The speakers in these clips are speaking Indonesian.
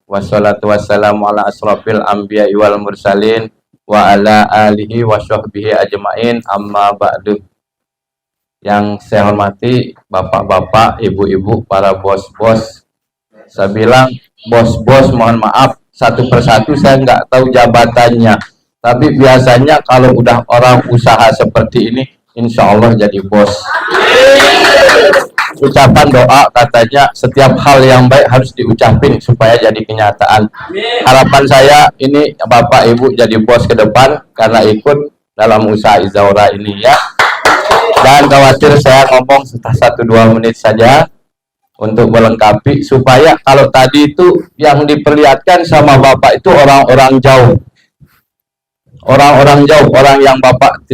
wassalatu wassalamu ala asrofil anbiya wal mursalin wa ala alihi wa sahbihi ajma'in, amma ba'du. Yang saya hormati bapak-bapak, ibu-ibu, para bos-bos. Saya bilang bos-bos mohon maaf, satu persatu saya nggak tahu jabatannya, tapi biasanya kalau udah orang usaha seperti ini insya Allah jadi bos. Ucapan doa katanya setiap hal yang baik harus diucapin supaya jadi kenyataan. Harapan saya ini bapak ibu jadi bos ke depan karena ikut dalam usaha Izaura ini ya. Dan khawatir saya ngomong setelah 1-2 menit saja untuk melengkapi supaya kalau tadi itu yang diperlihatkan sama bapak itu orang-orang jauh. Orang-orang jauh, orang yang bapak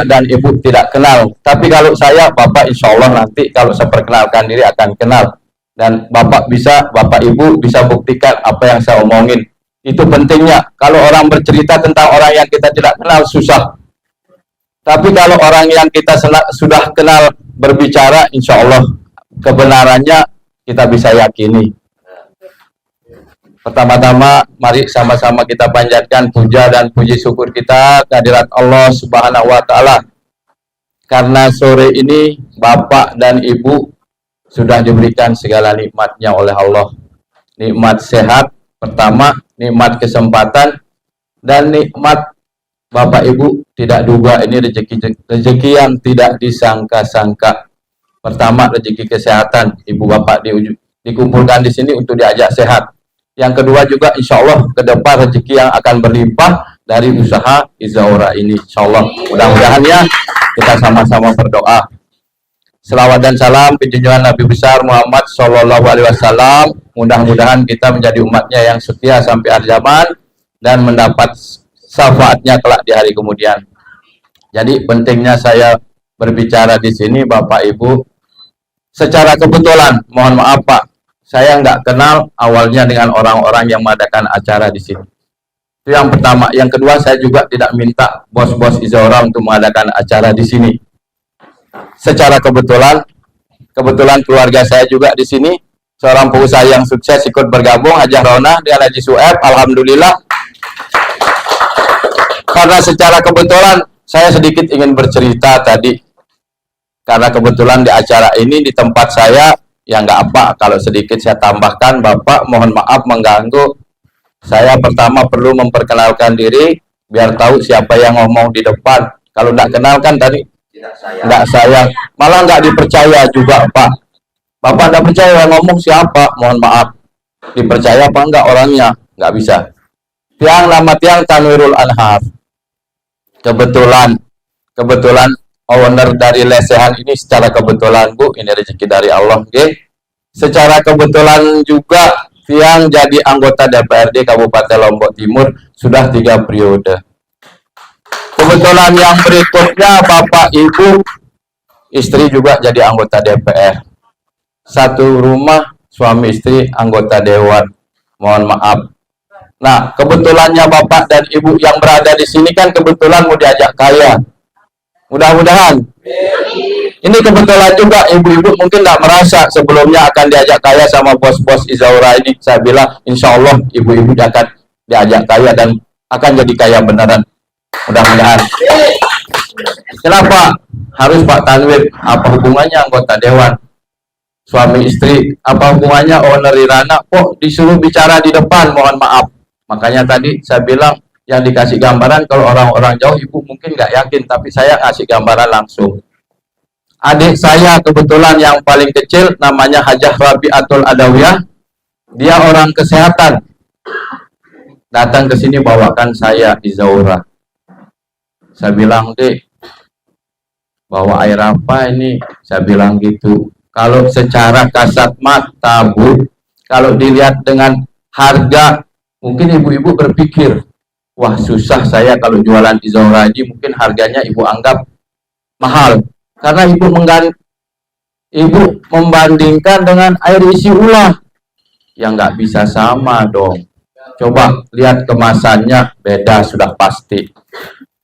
dan ibu tidak kenal. Tapi kalau saya, bapak insya Allah nanti kalau saya perkenalkan diri akan kenal. Dan bapak ibu bisa buktikan apa yang saya omongin. Itu pentingnya. Kalau orang bercerita tentang orang yang kita tidak kenal, susah. Tapi kalau orang yang kita sudah kenal berbicara, insya Allah kebenarannya kita bisa yakini. Pertama-tama, mari sama-sama kita panjatkan puja dan puji syukur kita kehadirat Allah Subhanahu wa Ta'ala. Karena sore ini Bapak dan Ibu sudah diberikan segala nikmatnya oleh Allah. Nikmat sehat pertama, nikmat kesempatan, dan nikmat Bapak Ibu tidak duga ini rezeki yang tidak disangka-sangka. Pertama, rezeki kesehatan. Ibu Bapak dikumpulkan di sini untuk diajak sehat. Yang kedua juga insya Allah ke depan rezeki yang akan berlimpah dari usaha Izaura ini. Insya Allah mudah-mudahan ya kita sama-sama berdoa. Selawat dan salam junjungan Nabi besar Muhammad Shallallahu Alaihi Wasallam. Mudah-mudahan kita menjadi umatnya yang setia sampai akhir zaman dan mendapat syafaatnya kelak di hari kemudian. Jadi pentingnya saya berbicara di sini Bapak Ibu. Secara kebetulan, mohon maaf Pak, saya nggak kenal awalnya dengan orang-orang yang mengadakan acara di sini. Itu yang pertama. Yang kedua, saya juga tidak minta bos-bos Izaura untuk mengadakan acara di sini. Secara kebetulan keluarga saya juga di sini, seorang pengusaha yang sukses ikut bergabung, Hajah Rona dengan Haji Sueb, alhamdulillah. Karena secara kebetulan saya sedikit ingin bercerita tadi. Karena kebetulan di acara ini di tempat saya, ya nggak apa kalau sedikit saya tambahkan. Bapak mohon maaf mengganggu. Saya pertama perlu memperkenalkan diri biar tahu siapa yang ngomong di depan. Kalau nggak kenal kan tadi nggak saya, malah nggak dipercaya juga Pak. Bapak nggak percaya yang ngomong siapa, mohon maaf. Dipercaya apa enggak orangnya, nggak bisa. Nama Tanwirul Anhar. Kebetulan owner dari lesehan ini secara kebetulan Bu, ini rezeki dari Allah, okay? Secara kebetulan juga yang jadi anggota DPRD Kabupaten Lombok Timur sudah 3 periode. Kebetulan yang berikutnya Bapak Ibu istri juga jadi anggota DPR. Satu rumah suami istri anggota dewan. Mohon maaf. Nah, kebetulannya Bapak dan Ibu yang berada di sini kan kebetulan mau diajak kaya. Mudah-mudahan. Ini kebetulan juga ibu-ibu mungkin tidak merasa sebelumnya akan diajak kaya sama bos-bos Izaura ini. Saya bilang insya Allah ibu-ibu akan diajak kaya dan akan jadi kaya beneran. Mudah-mudahan. Kenapa harus Pak Tanwir? Apa hubungannya anggota dewan? Suami istri, apa hubungannya owner Irana? Kok disuruh bicara di depan? Mohon maaf. Makanya tadi saya bilang yang dikasih gambaran kalau orang-orang jauh ibu mungkin nggak yakin, tapi saya kasih gambaran langsung. Adik saya kebetulan yang paling kecil namanya Hajah Rabiatul Adawiyah, dia orang kesehatan, datang ke sini bawakan saya Izaura. Saya bilang, Dek, bawa air apa ini? Saya bilang gitu. Kalau secara kasat mata Bu, kalau dilihat dengan harga, mungkin ibu-ibu berpikir, wah susah saya kalau jualan Izaura ini, mungkin harganya ibu anggap mahal. Karena ibu membandingkan dengan air isi ulah. yang nggak bisa sama dong. Coba lihat kemasannya, beda sudah pasti.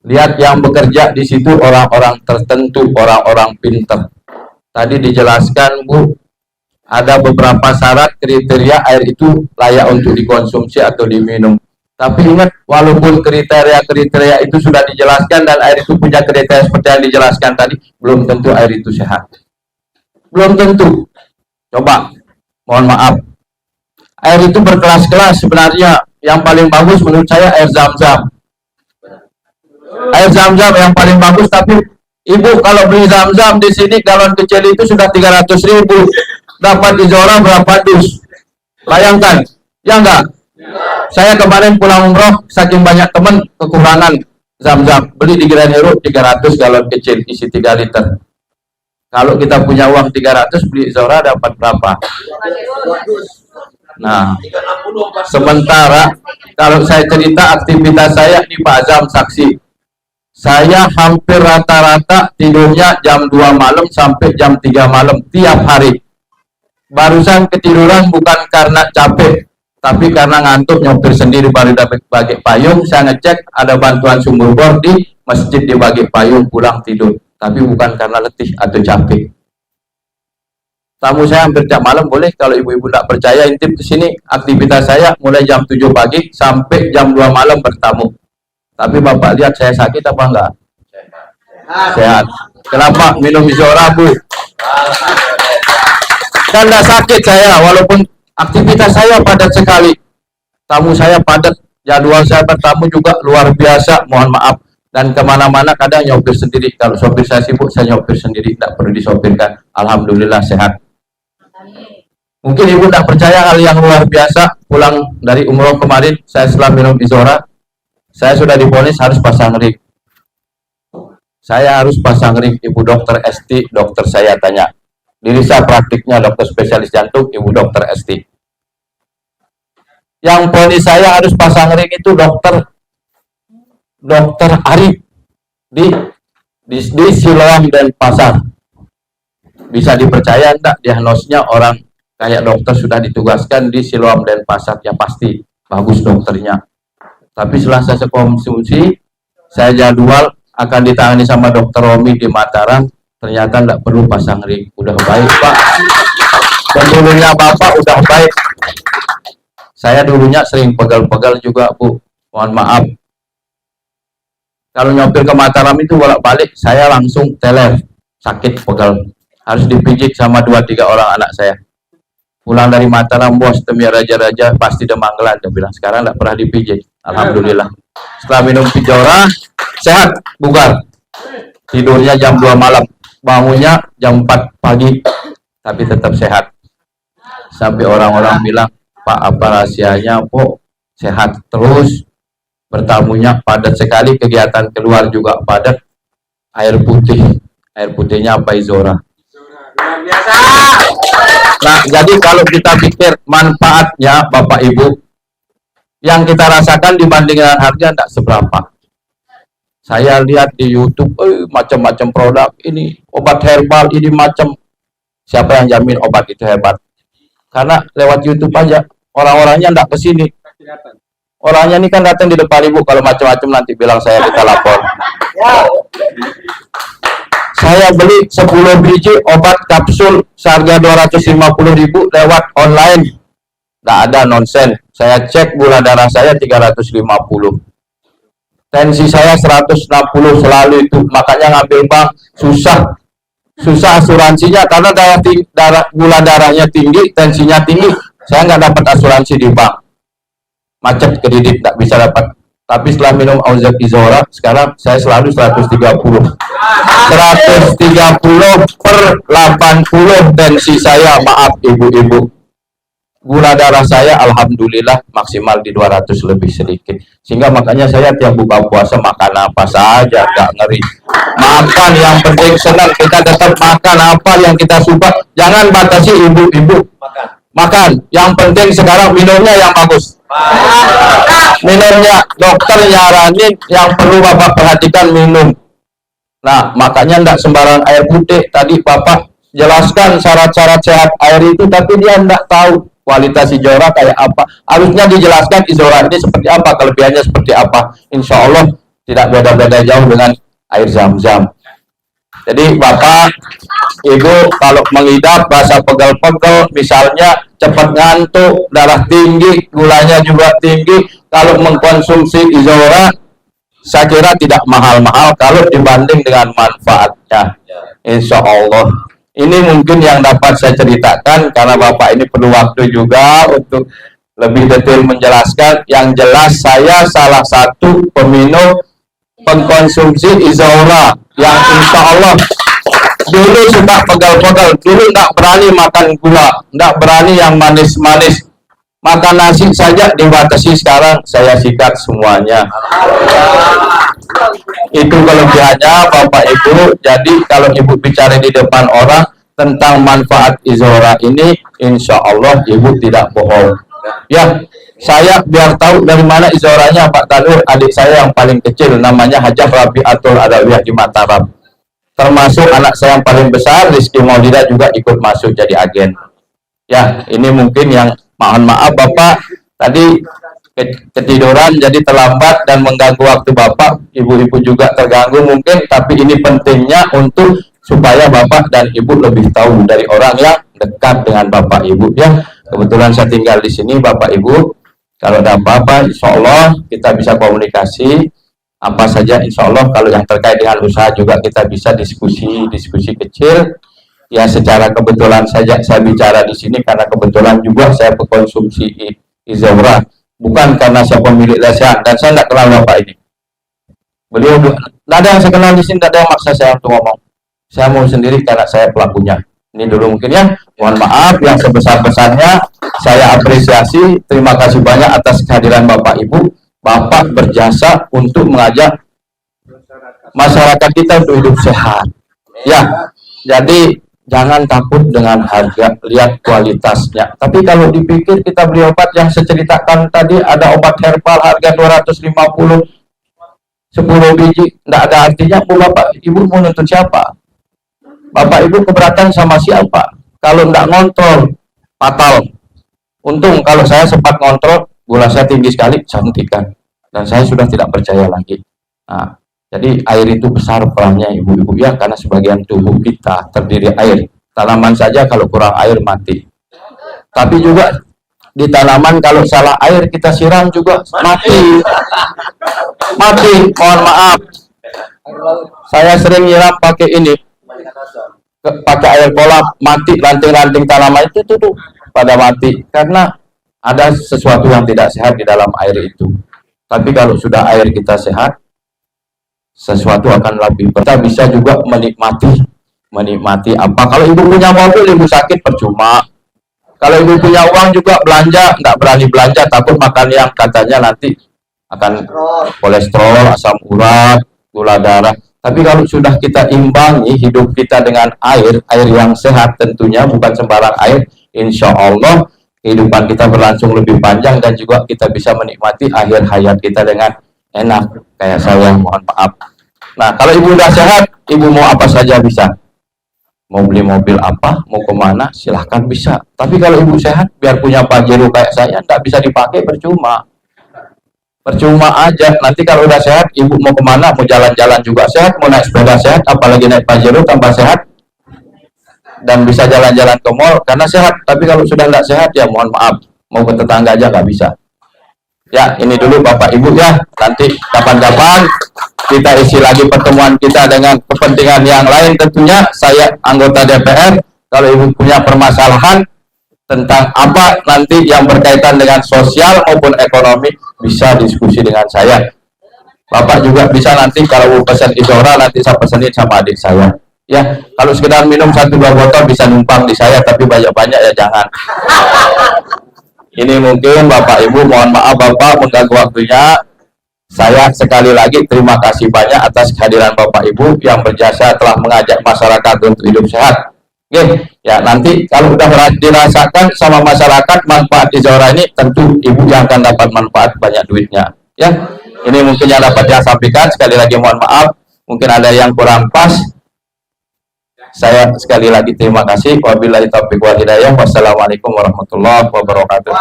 Lihat yang bekerja di situ orang-orang tertentu, orang-orang pinter. Tadi dijelaskan Bu, ada beberapa syarat kriteria air itu layak untuk dikonsumsi atau diminum. Tapi ingat, walaupun kriteria-kriteria itu sudah dijelaskan dan air itu punya kriteria seperti yang dijelaskan tadi, belum tentu air itu sehat. Belum tentu. Coba, mohon maaf. Air itu berkelas-kelas sebenarnya. Yang paling bagus menurut saya air Zam-Zam. Air Zam-Zam yang paling bagus, tapi ibu kalau beli Zam-Zam di sini galon kecil itu sudah 300.000. Dapat di Zora berapa dus? Bayangkan, ya enggak? Saya kemarin pulang umroh, saking banyak teman kekurangan Zam-Zam, beli di Grand Hero 300 galon kecil isi 3 liter. Kalau kita punya uang 300, beli Zora dapat berapa? Nah, sementara kalau saya cerita aktivitas saya di Pak Azam saksi, saya hampir rata-rata tidurnya jam 2 malam sampai jam 3 malam tiap hari. Barusan ketiduran bukan karena capek, tapi karena ngantuk, nyopir sendiri baru dapat bagi payung. Saya ngecek ada bantuan sumur bor di masjid, dibagi payung, pulang tidur. Tapi bukan karena letih atau capek. Tamu saya hampir tiap malam, boleh kalau ibu-ibu tidak percaya intip ke sini. Aktivitas saya mulai jam 7 pagi sampai jam 2 malam bertamu. Tapi Bapak lihat saya sakit apa enggak? Sehat. Kenapa? Minum Izora, Bu. Dan tidak sakit saya, walaupun aktivitas saya padat sekali. Tamu saya padat, jadwal saya bertamu juga luar biasa, mohon maaf. Dan kemana-mana kadang nyopir sendiri. Kalau sopir saya sibuk, saya nyopir sendiri, tidak perlu disopirkan. Alhamdulillah sehat. Mungkin ibu tidak percaya hal yang luar biasa. Pulang dari umroh kemarin, saya setelah minum Izora, saya sudah divonis harus pasang ring. Saya harus pasang ring. Ibu dokter ST, dokter saya tanya. Dirisa praktiknya dokter spesialis jantung, ibu dokter ST. Yang vonis saya harus pasang ring itu dokter Arif di Siloam dan Pasar. Bisa dipercaya enggak diagnosnya orang kayak dokter sudah ditugaskan di Siloam dan Pasar, ya pasti bagus dokternya. Tapi setelah saya konsumsi, saya jadwal akan ditangani sama dokter Romi di Mataram. Ternyata tidak perlu pasang ring, udah baik Pak. Dan dulunya Bapak udah baik. Saya dulunya sering pegal-pegal juga Bu, mohon maaf. Kalau nyopir ke Mataram itu bolak-balik, saya langsung teler, sakit pegal. Harus dipijit sama 2-3 orang anak saya. Pulang dari Mataram, bos, demi raja-raja pasti demam gelan. Dia bilang, sekarang tidak pernah dipijit. Alhamdulillah. Setelah minum Izora, sehat, bugar. Tidurnya jam 2 malam. Bangunnya jam 4 pagi, tapi tetap sehat. Sampai orang-orang bilang, Pak, apa rahasianya? Kok sehat terus? Bertamunya padat sekali, kegiatan keluar juga padat. Air putih, air putihnya apa? Izora. Nah, jadi kalau kita pikir manfaatnya Bapak Ibu, yang kita rasakan dibanding dengan harga tidak seberapa. Saya lihat di YouTube, macam-macam produk, ini obat herbal, ini macam. Siapa yang jamin obat itu hebat? Karena lewat YouTube aja, orang-orangnya tidak ke sini. Orangnya ini kan datang di depan Ibu, kalau macam-macam nanti bilang saya kita lapor. Saya beli 10 biji obat kapsul seharga 250.000 lewat online. Tidak ada nonsen. Saya cek gula darah saya 350. Tensi saya 160 selalu itu, makanya ngambil bank susah asuransinya karena gula darahnya tinggi, tensinya tinggi. Saya nggak dapat asuransi di bank, macet kredit nggak bisa dapat. Tapi setelah minum Auzak Izora, sekarang saya selalu 130 per 80 tensi saya, maaf ibu-ibu. Gula darah saya alhamdulillah maksimal di 200 lebih sedikit. Sehingga makanya saya tiap buka puasa makan apa saja, gak ngeri. Makan yang penting senang, kita tetap makan apa yang kita suka. Jangan batasi ibu-ibu. Makan. Yang penting sekarang minumnya yang bagus. Minumnya dokter nyaranin yang perlu Bapak perhatikan minum. Nah, makanya enggak sembarang air putih. Tadi Bapak jelaskan syarat-syarat sehat air itu, tapi dia enggak tahu kualitas Izora kayak apa. Harusnya dijelaskan Izora ini seperti apa, kelebihannya seperti apa. Insya Allah tidak beda-beda jauh dengan air Zam-Zam. Jadi Bapak, Ibu kalau mengidap rasa pegel-pegel, misalnya cepat ngantuk, darah tinggi, gulanya juga tinggi, kalau mengkonsumsi Izora, saya kira tidak mahal-mahal kalau dibanding dengan manfaatnya. Insya Allah. Ini mungkin yang dapat saya ceritakan, karena Bapak ini perlu waktu juga untuk lebih detail menjelaskan. Yang jelas saya salah satu peminum pengkonsumsi Izora yang insya Allah dulu suka pegal-pegal, dulu nggak berani makan gula, nggak berani yang manis-manis, makan nasi saja dibatasi, sekarang saya sikat semuanya. Itu kelebihannya Bapak Ibu. Jadi kalau Ibu bicara di depan orang tentang manfaat Izora ini, insya Allah Ibu tidak bohong. Ya, saya biar tahu dari mana Izoranya Pak Tanur, adik saya yang paling kecil namanya Hajah Rabiatul Adawiyah di Mataram. Termasuk anak saya yang paling besar, Rizky Maulida, juga ikut masuk jadi agen. Ya, ini mungkin yang mohon maaf Bapak, tadi ketiduran jadi terlambat dan mengganggu waktu Bapak, Ibu-ibu juga terganggu mungkin, tapi ini pentingnya untuk supaya Bapak dan Ibu lebih tahu dari orang yang dekat dengan Bapak Ibu. Ya, kebetulan saya tinggal di sini Bapak Ibu, kalau ada apa-apa insya Allah kita bisa komunikasi apa saja, insya Allah. Kalau yang terkait dengan usaha juga kita bisa diskusi kecil. Ya, secara kebetulan saja saya bicara di sini karena kebetulan juga saya berkonsumsi Izora, bukan karena saya pemilik desa, dan saya tidak kenal Bapak ini. Beliau tidak ada yang saya kenal di sini, tidak ada yang maksa saya untuk ngomong. Saya mau sendiri karena saya pelakunya. Ini dulu mungkin ya. Mohon maaf yang sebesar-besarnya. Saya apresiasi, terima kasih banyak atas kehadiran Bapak Ibu. Bapak berjasa untuk mengajak masyarakat kita untuk hidup sehat. Ya, jadi jangan takut dengan harga, lihat kualitasnya. Tapi kalau dipikir kita beli obat yang saya ceritakan tadi, ada obat herbal harga 250, 10 biji, tidak ada artinya. Bapak Ibu mau nuntut siapa? Bapak Ibu keberatan sama siapa? Kalau tidak ngontrol, fatal. Untung kalau saya sempat ngontrol, gula saya tinggi sekali, saya hentikan. Dan saya sudah tidak percaya lagi. Nah, jadi air itu besar perannya Ibu-ibu ya, karena sebagian tubuh kita terdiri air. Tanaman saja kalau kurang air mati. Tapi juga di tanaman kalau salah air kita siram juga mati. Mati, mohon maaf. Saya sering nyiram pakai ini, pakai air kolam, mati ranting-ranting tanaman itu tuh pada mati karena ada sesuatu yang tidak sehat di dalam air itu. Tapi kalau sudah air kita sehat, sesuatu akan lebih. Kita bisa juga menikmati apa. Kalau Ibu punya mobil, Ibu sakit percuma. Kalau Ibu punya uang juga belanja, nggak berani belanja, takut makan yang katanya nanti akan kolesterol, asam urat, gula darah. Tapi kalau sudah kita imbangi hidup kita dengan air yang sehat tentunya, bukan sembarang air, insya Allah kehidupan kita berlangsung lebih panjang dan juga kita bisa menikmati akhir hayat kita dengan enak. Kayak saya, mohon maaf. Nah, kalau Ibu udah sehat, Ibu mau apa saja bisa. Mau beli mobil apa, mau kemana, silahkan bisa. Tapi kalau Ibu sehat, biar punya Pajero kayak saya, nggak bisa dipakai, percuma. Percuma aja. Nanti kalau udah sehat, Ibu mau kemana, mau jalan-jalan juga sehat, mau naik sepeda sehat, apalagi naik Pajero tambah sehat. Dan bisa jalan-jalan ke mall karena sehat. Tapi kalau sudah nggak sehat, ya mohon maaf, mau ke tetangga aja nggak bisa. Ya, ini dulu Bapak Ibu ya. Nanti kapan-kapan kita isi lagi pertemuan kita dengan kepentingan yang lain tentunya. Saya anggota DPR, kalau Ibu punya permasalahan tentang apa nanti yang berkaitan dengan sosial maupun ekonomi, bisa diskusi dengan saya. Bapak juga bisa nanti kalau pesan Izora, nanti saya pesenin sama adik saya. Ya, kalau sekedar minum 1-2 botol bisa numpang di saya, tapi banyak-banyak ya jangan. Ini mungkin Bapak Ibu, mohon maaf Bapak mengganggu waktunya. Saya sekali lagi terima kasih banyak atas kehadiran Bapak Ibu yang berjasa telah mengajak masyarakat untuk hidup sehat. Oke, ya nanti kalau sudah dirasakan sama masyarakat manfaat Izora ini, tentu Ibu yang akan dapat manfaat banyak duitnya. Ya, ini mungkin yang dapat saya sampaikan. Sekali lagi mohon maaf, mungkin ada yang kurang pas. Saya sekali lagi terima kasih. Wabillahi taufiq wal hidayah. Wassalamualaikum warahmatullahi wabarakatuh.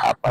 Apa